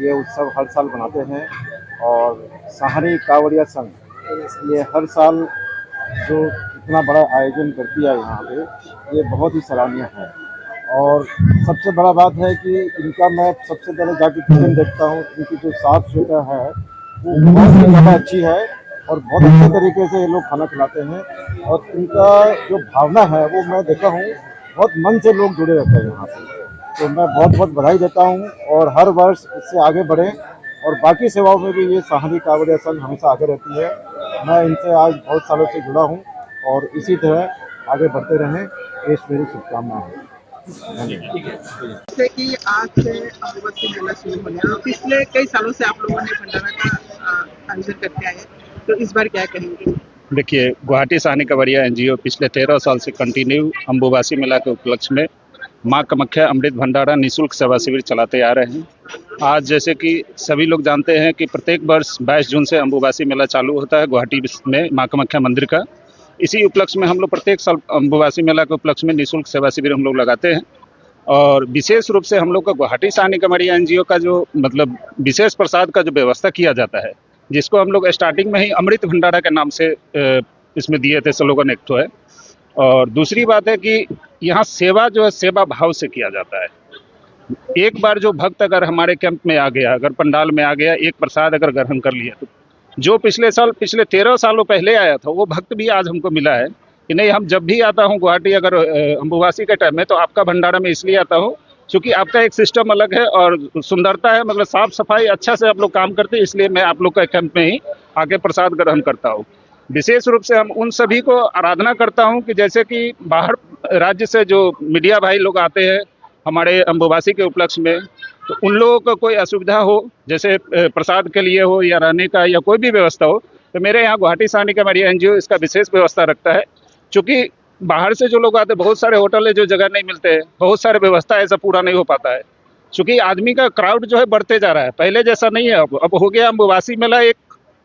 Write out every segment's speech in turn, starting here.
ये उत्सव हर साल मनाते हैं। और शहरी कांवड़िया संघ ये हर साल जो इतना बड़ा आयोजन करती है यहाँ पे, ये बहुत ही सराहनीय है। और सबसे बड़ा बात है कि इनका मैं सबसे पहले जाके किचन देखता हूँ, इनकी जो साफ सुथरा है वो बहुत ही ज़्यादा अच्छी है। और बहुत अच्छे तरीके से ये लोग खाना खिलाते हैं। और इनका जो भावना है वो मैं देखा हूँ, बहुत मन से लोग जुड़े रहते हैं यहाँ से। तो मैं बहुत बहुत बधाई देता हूँ और हर वर्ष इससे आगे बढ़ें। और बाकी सेवाओं में भी ये शहरी कांवड़िया संघ हमेशा आगे रहती है। मैं इनसे आज बहुत सालों से जुड़ा हूँ और इसी तरह आगे बढ़ते रहें, ये मेरी शुभकामनाएं हैं। जैसे कि आज से अम्बुबाची मेला शुरू होने और पिछले कई सालों से आप लोगों ने भंडारा का आयोजन करते आए, तो इस बार क्या कहेंगे? देखिए, गुवाहाटी शहरी कांवड़िया एनजीओ पिछले 13 साल से कंटिन्यू अम्बुबासी मेला के उपलक्ष्य में माँ कामाख्या अमृत भंडारा निःशुल्क सेवा शिविर चलाते आ रहे हैं। आज जैसे कि सभी लोग जानते हैं कि प्रत्येक वर्ष 22 जून से अम्बुबासी मेला चालू होता है गुवाहाटी में माँ कामाख्या मंदिर का। इसी उपलक्ष्य में हम लोग प्रत्येक साल अम्बुबासी मेला के उपलक्ष्य में निःशुल्क सेवा शिविर हम लोग लगाते हैं। और विशेष रूप से हम लोग का गुवाहाटी शहरी कांवड़िया एनजीओ का जो मतलब विशेष प्रसाद का जो व्यवस्था किया जाता है, जिसको हम लोग स्टार्टिंग में ही अमृत भंडारा के नाम से इसमें दिए थे स्लोगन एक तो है। और दूसरी बात है कि यहाँ सेवा जो है सेवा भाव से किया जाता है। एक बार जो भक्त अगर हमारे कैंप में आ गया, अगर पंडाल में आ गया, एक प्रसाद अगर ग्रहण कर लिया, तो जो पिछले 13 सालों पहले आया था वो भक्त भी आज हमको मिला है कि नहीं, हम जब भी आता हूँ गुवाहाटी अगर अम्बुबासी के टाइम में, तो आपका भंडारा में इसलिए आता हूँ क्योंकि आपका एक सिस्टम अलग है और सुंदरता है, मतलब साफ सफाई अच्छा से आप लोग काम करते हैं, इसलिए मैं आप लोग का कैंप में ही आके प्रसाद ग्रहण करता हूँ। विशेष रूप से हम उन सभी को आराधना करता हूँ कि जैसे कि बाहर राज्य से जो मीडिया भाई लोग आते हैं हमारे अम्बुबासी के उपलक्ष्य में, तो उन लोगों को कोई असुविधा हो, जैसे प्रसाद के लिए हो या रहने का या कोई भी व्यवस्था हो, तो मेरे यहाँ गुवाहाटी शहरी कांवड़िया एनजीओ इसका विशेष व्यवस्था रखता है। चूँकि बाहर से जो लोग आते हैं, बहुत सारे होटल है जो जगह नहीं मिलते हैं, बहुत सारे व्यवस्था ऐसा पूरा नहीं हो पाता है। चूँकि आदमी का क्राउड जो है बढ़ते जा रहा है, पहले जैसा नहीं है। अब हो गया अम्बुबासी मेला एक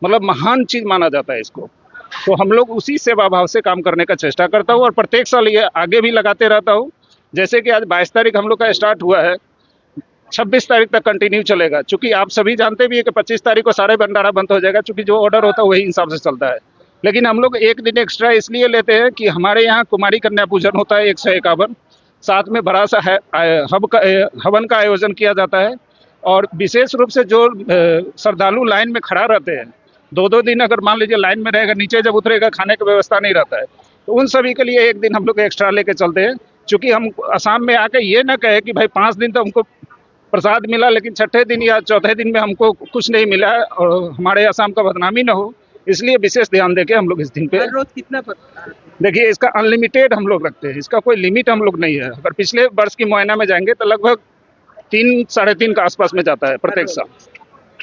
मतलब महान चीज़ माना जाता है इसको। तो हम लोग उसी सेवा भाव से काम करने का चेष्टा करता हूँ और प्रत्येक साल ये आगे भी लगाते रहता हूँ। जैसे कि आज 22 तारीख हम लोग का स्टार्ट हुआ है, 26 तारीख तक कंटिन्यू चलेगा। चूँकि आप सभी जानते भी है कि 25 तारीख को सारे भंडारा बंद हो जाएगा, चूँकि जो ऑर्डर होता है वही हिसाब से चलता है। लेकिन हम लोग एक दिन एक्स्ट्रा इसलिए लेते हैं कि हमारे यहाँ कुमारी कन्या पूजन होता है 151, साथ में बड़ा सा हवन का आयोजन किया जाता है। और विशेष रूप से जो श्रद्धालु लाइन में खड़ा रहते हैं, 2-2 दिन अगर मान लीजिए लाइन में रहेगा, नीचे जब उतरेगा खाने की व्यवस्था नहीं रहता है, तो उन सभी के लिए एक दिन हम लोग एक्स्ट्रा लेके चलते हैं। चूँकि हम असम में आके ये ना कहे कि भाई 5 दिन तो हमको प्रसाद मिला लेकिन छठे दिन या चौथे दिन में हमको कुछ नहीं मिला है, और हमारे असम का बदनामी ना हो, इसलिए विशेष ध्यान देके हम लोग इस दिन पे। हर रोज कितना देखिए, इसका अनलिमिटेड हम लोग रखते हैं, इसका कोई लिमिट हम लोग नहीं है। अगर पिछले वर्ष की मुआयना में जाएंगे तो लगभग 3 साढ़े 3 के आसपास में जाता है प्रत्येक साल।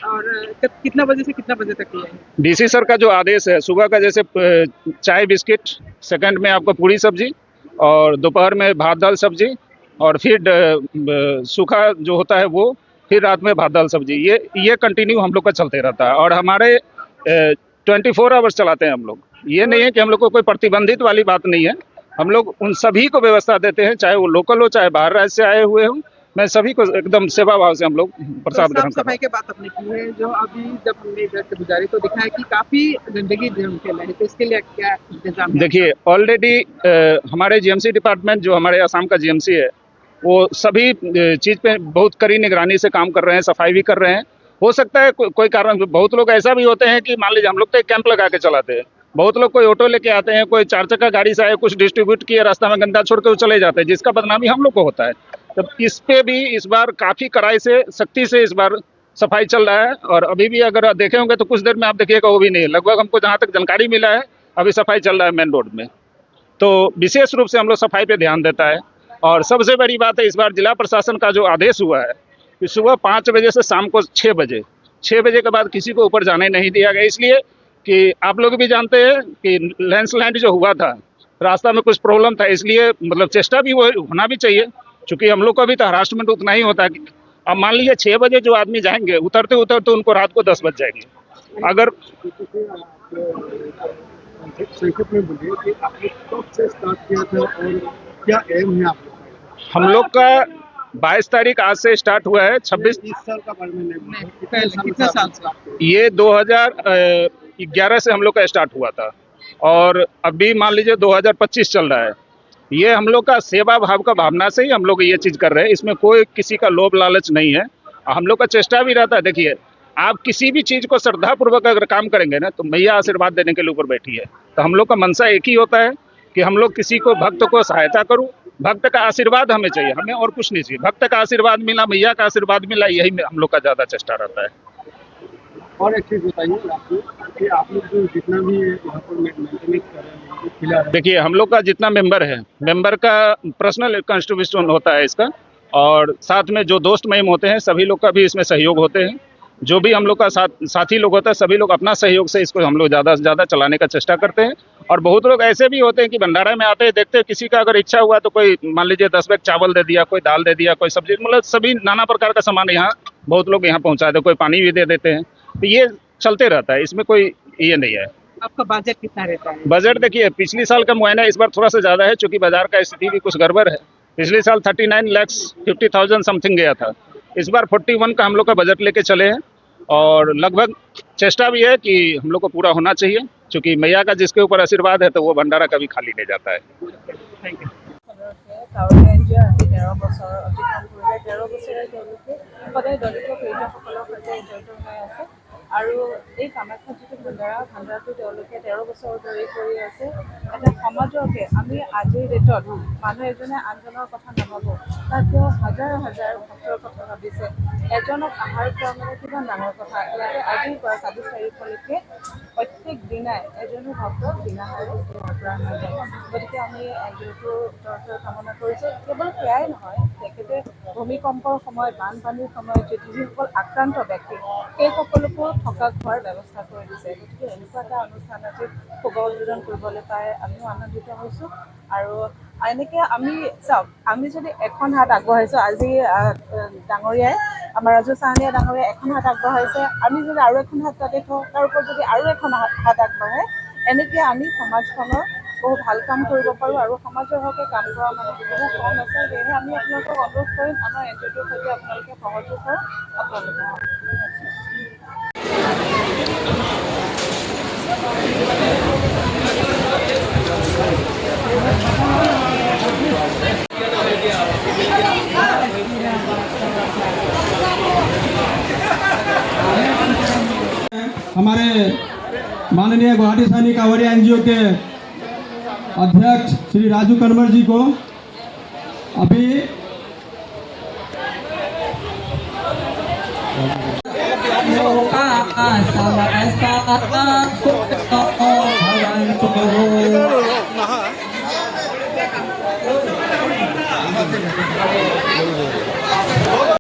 और कितना बजे से कितना बजे तक किया है? डीसी सर का जो आदेश है, सुबह का जैसे चाय बिस्किट, सेकंड में आपको पूरी सब्जी, और दोपहर में भात दाल सब्जी, और फिर सूखा जो होता है वो, फिर रात में भात दाल सब्जी। ये कंटिन्यू हम लोग का चलते रहता है। और हमारे 24 आवर्स चलाते हैं हम लोग। ये नहीं है कि हम लोग को कोई प्रतिबंधित वाली बात नहीं है। हम लोग उन सभी को व्यवस्था देते हैं, चाहे वो लोकल हो चाहे बाहर राज्य से आए हुए हों। मैं सभी को एकदम सेवा भाव से हम लोग प्रसाद तो ग्रहण साफ कर रहे सफाई हैं। की बात आपने की है, जो अभी जब हमने इधर से गुजारी तो दिखा है कि काफी गंदगी जम फैला है, तो इसके लिए क्या इंतजाम है? देखिए, ऑलरेडी हमारे जीएमसी डिपार्टमेंट, जो हमारे असम का जीएमसी है, वो सभी चीज़ पे बहुत कड़ी निगरानी से काम कर रहे हैं, सफाई भी कर रहे हैं। हो सकता है कोई कारण, बहुत लोग ऐसा भी होते हैं कि मान लीजिए हम लोग तो एक कैंप लगा के चलाते हैं, बहुत लोग कोई ऑटो लेके आते हैं, कोई 4 चक्का गाड़ी से आए, कुछ डिस्ट्रीब्यूट किए, रास्ता में गंदा छोड़ के वो चले जाते हैं, जिसका बदनामी हम लोग को होता है। तो इस पे भी इस बार काफ़ी कड़ाई से, सख्ती से इस बार सफाई चल रहा है। और अभी भी अगर देखे होंगे तो कुछ देर में आप देखिएगा वो भी नहीं है, लगभग हमको जहाँ तक जानकारी मिला है अभी सफाई चल रहा है मेन रोड में। तो विशेष रूप से हम लोग सफाई पे ध्यान देता है। और सबसे बड़ी बात है, इस बार जिला प्रशासन का जो आदेश हुआ है कि सुबह 5 बजे से शाम को 6 बजे के बाद किसी को ऊपर जाने नहीं दिया गया, इसलिए कि आप लोग भी जानते हैं कि लैंडस्लाइड जो हुआ था, रास्ता में कुछ प्रॉब्लम था, इसलिए मतलब चेष्टा भी वो होना भी चाहिए, क्योंकि हम लोग का भी तो हरासमेंट उतना ही होता है। अब मान लीजिए 6 बजे जो आदमी जाएंगे, उतरते उतरते उनको रात को 10 बज जाएंगे। अगर संक्षिप्त में बोलिए कि आपने कब से स्टार्ट किया था और क्या एम है आप लोग का? हम लोग का 22 तारीख आज से स्टार्ट हुआ है। 26 इस साल का परमानेंट है। पहले कितने साल से आप ये 2011 से हम लोग का स्टार्ट हुआ था और अभी मान लीजिए 2025 चल रहा है। ये हम लोग का सेवा भाव का भावना से ही हम लोग ये चीज कर रहे हैं। इसमें कोई किसी का लोभ लालच नहीं है। हम लोग का चेष्टा भी रहता है, देखिए आप किसी भी चीज को श्रद्धा पूर्वक अगर काम करेंगे ना तो मैया आशीर्वाद देने के लिए ऊपर बैठी है। तो हम लोग का मनसा एक ही होता है कि हम लोग किसी को भक्त को सहायता करूं, भक्त का आशीर्वाद हमें चाहिए, हमें और कुछ नहीं चाहिए। भक्त का आशीर्वाद मिला, मैया का आशीर्वाद मिला, यही में हम लोग का ज्यादा चेष्टा रहता है। और एक चीज बताइए आपको कि आप लोग जो जितना भी यहाँ पर मेंटेनेंस कर रहे हैं खिला रहे हैं, देखिए हम लोग का जितना मेंबर है, मेंबर का पर्सनल कंट्रीब्यूशन होता है इसका, और साथ में जो दोस्त महिम होते हैं सभी लोग का भी इसमें सहयोग होते हैं। जो भी हम लोग का साथी लोग होता है सभी लोग अपना सहयोग से इसको हम लोग ज़्यादा से ज़्यादा चलाने का चेष्टा करते हैं। और बहुत लोग ऐसे भी होते हैं कि भंडारा में आते हैं, देखते हैं किसी का अगर इच्छा हुआ तो कोई मान लीजिए 10 बैग चावल दे दिया, कोई दाल दे दिया, कोई सब्जी, मतलब सभी नाना प्रकार का सामान यहाँ बहुत लोग यहाँ पहुँचा देते, कोई पानी भी दे देते हैं। तो ये चलते रहता है, इसमें कोई ये नहीं है। आपका बजट कितना रहता है? बजट देखिए पिछली साल का मुआयना इस बार थोड़ा सा ज़्यादा है, क्योंकि बाजार का स्थिति भी कुछ गड़बड़ है। पिछले साल 39,50,000 समथिंग गया था, इस बार 41 का हम लोग का बजट लेके चले हैं। और लगभग चेष्टा भी है कि हम लोग को पूरा होना चाहिए, क्योंकि मैया का जिसके ऊपर आशीर्वाद है तो वो भंडारा कभी खाली नहीं जाता है। Thank you. কাউৰীয়া এন জি অ' আজি 13 বছৰ অতিক্ৰম কৰিলে। 13 বছৰে তেওঁলোকে সদায় দলিত পীড়িতসকলৰ সৈতে জড়িত হৈ আছে আৰু এই কামাখ্যা যিটো ভাণ্ডাৰাটো তেওঁলোকে 13 বছৰ ধৰি কৰি আছে। এটা সমাজকে আমি আজিৰ ডেটত মানুহ এজনে আনজনৰ কথা নাভাবোঁ, তাত তেওঁ হাজাৰ হাজাৰ ভক্তৰ কথা ভাবিছে। এজনক আহাৰ খোৱা মানে কিমান ডাঙৰ কথা। ইয়াতে আজিৰ পৰা 24 তাৰিখলৈকে প্ৰত্যেক দিনাই এজনো ভক্তক বিনাহাৰে সেৱাৰ কৰা নাযায়। গতিকে আমি এনজিঅ'টোৰ তৰফে কামনা কৰিছোঁ। কেৱল সেয়াই নহয়, তেখেতে ভূমিকম্পৰ সময়ত, বানপানীৰ সময়ত যিসকল আক্ৰান্ত ব্যক্তি সেই সকলোকো থকা খোৱাৰ ব্যৱস্থা কৰি দিছে। গতিকে এনেকুৱা এটা অনুষ্ঠান আজি শুভ উদ্বোধন কৰিবলৈ পাই আমিও আনন্দিত হৈছোঁ। আৰু এনেকৈ আমি চাওক, আমি যদি এখন হাত আগবঢ়াইছোঁ, আজি ডাঙৰীয়াই আমাৰ ৰাজু চাহানীয়া ডাঙৰীয়াই এখন হাত আগবঢ়াইছে, আমি যদি আৰু এখন হাত তাতে থওঁ, তাৰ ওপৰত যদি আৰু এখন হাত আগবঢ়ায়, এনেকৈ আমি সমাজখনৰ বহু ভাল কাম কৰিব পাৰোঁ। আৰু সমাজৰ হকে কাম কৰা মানুহ বহু কম আছে। সেয়েহে আমি আপোনালোকক অনুৰোধ কৰিম, আমাৰ এনজিঅ'টোৰ সৈতে আপোনালোকে সহযোগ কৰক। আপোনালোকে हमारे माननीय गुवाहाटी सैनिक कांवरिया एनजीओ के अध्यक्ष श्री राजू कनवर जी को अभी